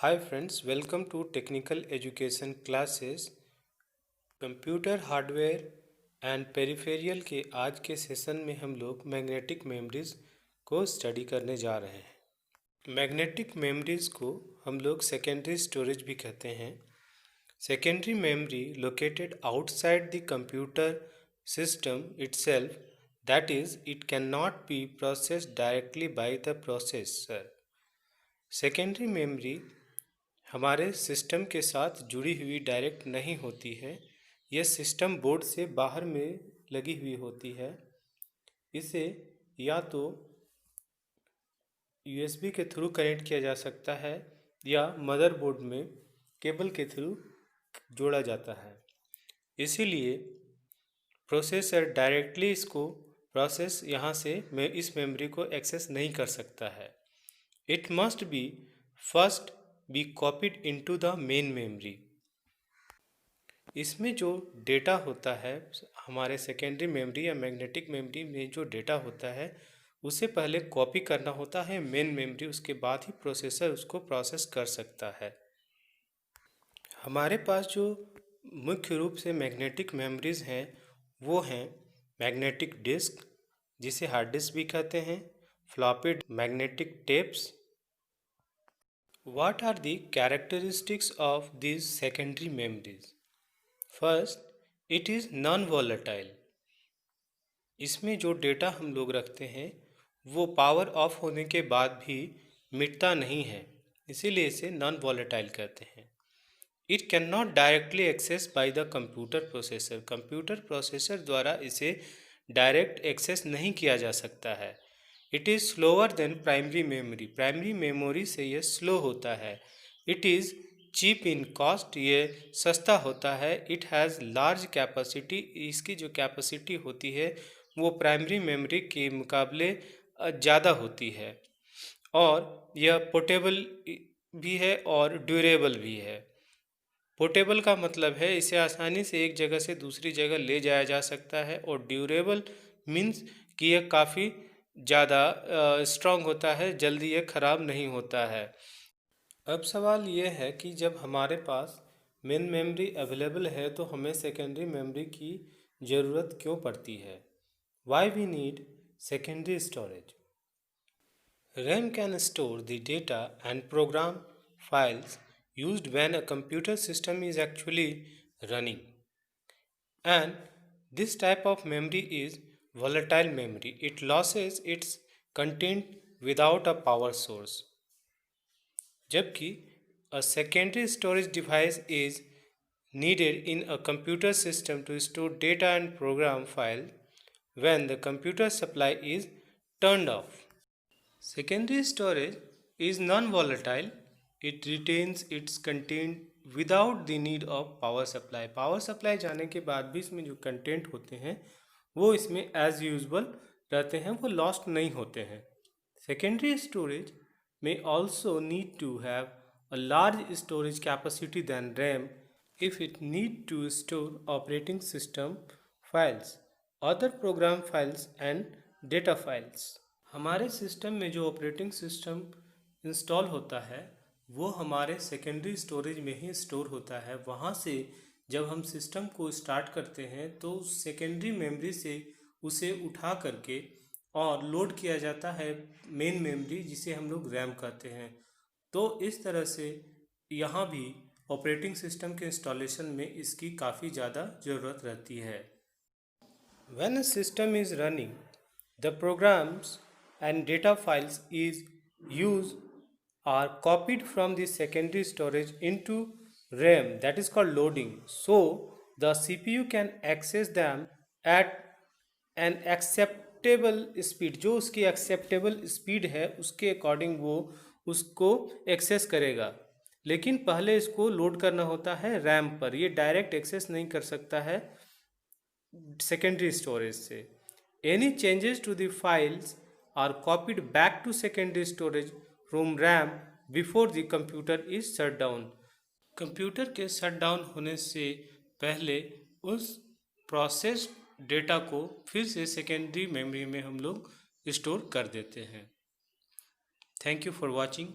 Hi friends, welcome to Technical Education Classes। Computer hardware and peripheral के आज के session में हम लोग मैग्नेटिक मेमोरीज को स्टडी करने जा रहे हैं। मैग्नेटिक मेमोरीज को हम लोग सेकेंडरी स्टोरेज भी कहते हैं। Secondary memory located outside the computer system itself, that is, it cannot be processed directly by the processor। Secondary memory हमारे सिस्टम के साथ जुड़ी हुई डायरेक्ट नहीं होती है। यह सिस्टम बोर्ड से बाहर में लगी हुई होती है। इसे या तो यूएसबी के थ्रू कनेक्ट किया जा सकता है या मदरबोर्ड में केबल के थ्रू जोड़ा जाता है। इसीलिए प्रोसेसर डायरेक्टली इसको प्रोसेस यहाँ से इस मेमोरी को एक्सेस नहीं कर सकता है। It must be first be copied into the main memory. इसमें जो डेटा होता है हमारे सेकेंडरी मेमोरी या मैग्नेटिक मेमोरी में जो डेटा होता है उसे पहले कॉपी करना होता है मेन मेमोरी, उसके बाद ही प्रोसेसर उसको प्रोसेस कर सकता है। हमारे पास जो मुख्य रूप से मैग्नेटिक मेमोरीज हैं वो हैं मैग्नेटिक डिस्क, जिसे हार्ड डिस्क भी कहते हैं, floppy magnetic tapes. What are the characteristics of these secondary memories? First, it is non-volatile। इसमें जो डेटा हम लोग रखते हैं वो पावर ऑफ होने के बाद भी मिटता नहीं है, इसीलिए इसे नॉन वॉलेटाइल कहते हैं। It can not directly access by the computer processor. Computer processor द्वारा इसे डायरेक्ट एक्सेस नहीं किया जा सकता है। It is slower than primary memory. Primary memory से यह स्लो होता है। It is cheap in cost, ये सस्ता होता है। इट हैज़ लार्ज कैपेसिटी, इसकी जो कैपेसिटी होती है वो प्राइमरी मेमोरी के मुकाबले ज़्यादा होती है। और यह पोर्टेबल भी है और ड्यूरेबल भी है। पोर्टेबल का मतलब है इसे आसानी से एक जगह से दूसरी जगह ले जाया जा सकता है, और ड्यूरेबल मीन्स कि यह काफ़ी ज़्यादा स्ट्रॉन्ग होता है, जल्दी ये ख़राब नहीं होता है। अब सवाल ये है कि जब हमारे पास मेन मेमोरी अवेलेबल है तो हमें सेकेंडरी मेमोरी की ज़रूरत क्यों पड़ती है? Why we need secondary storage? RAM can store the data and program files used when a computer system is actually running. And this type of memory is volatile memory. It loses its content without a power source. जबकि a secondary storage device is needed in a computer system to store data and program file when the computer supply is turned off. Secondary storage is non-volatile. It retains its content without the need of power supply. Power supply जाने के बाद भी इसमें जो content होते हैं वो इसमें एज यूजल रहते हैं, वो लॉस्ट नहीं होते हैं। Secondary storage may also need to have a large storage capacity than RAM if it need to store operating system files, other program files and data files। हमारे सिस्टम में जो operating system install होता है वो हमारे secondary storage में ही store होता है। वहाँ से जब हम सिस्टम को स्टार्ट करते हैं तो सेकेंडरी मेमोरी से उसे उठा करके और लोड किया जाता है मेन मेमोरी, जिसे हम लोग रैम कहते हैं। तो इस तरह से यहाँ भी ऑपरेटिंग सिस्टम के इंस्टॉलेशन में इसकी काफ़ी ज़्यादा ज़रूरत रहती है। When a system is running, the programs and data files is used are copied from the secondary storage into RAM, that is called loading. So the CPU can access them at an acceptable speed। जो उसकी acceptable speed है उसके according वो उसको access करेगा, लेकिन पहले इसको लोड करना होता है रैम पर। ये डायरेक्ट एक्सेस नहीं कर सकता है सेकेंडरी स्टोरेज से। Any changes to the files are copied back to secondary storage from RAM before the computer is shut down. Computer के शट डाउन होने से पहले उस प्रोसेस डेटा को फिर से सेकेंडरी मेमोरी में हम लोग स्टोर कर देते हैं। Thank you for watching.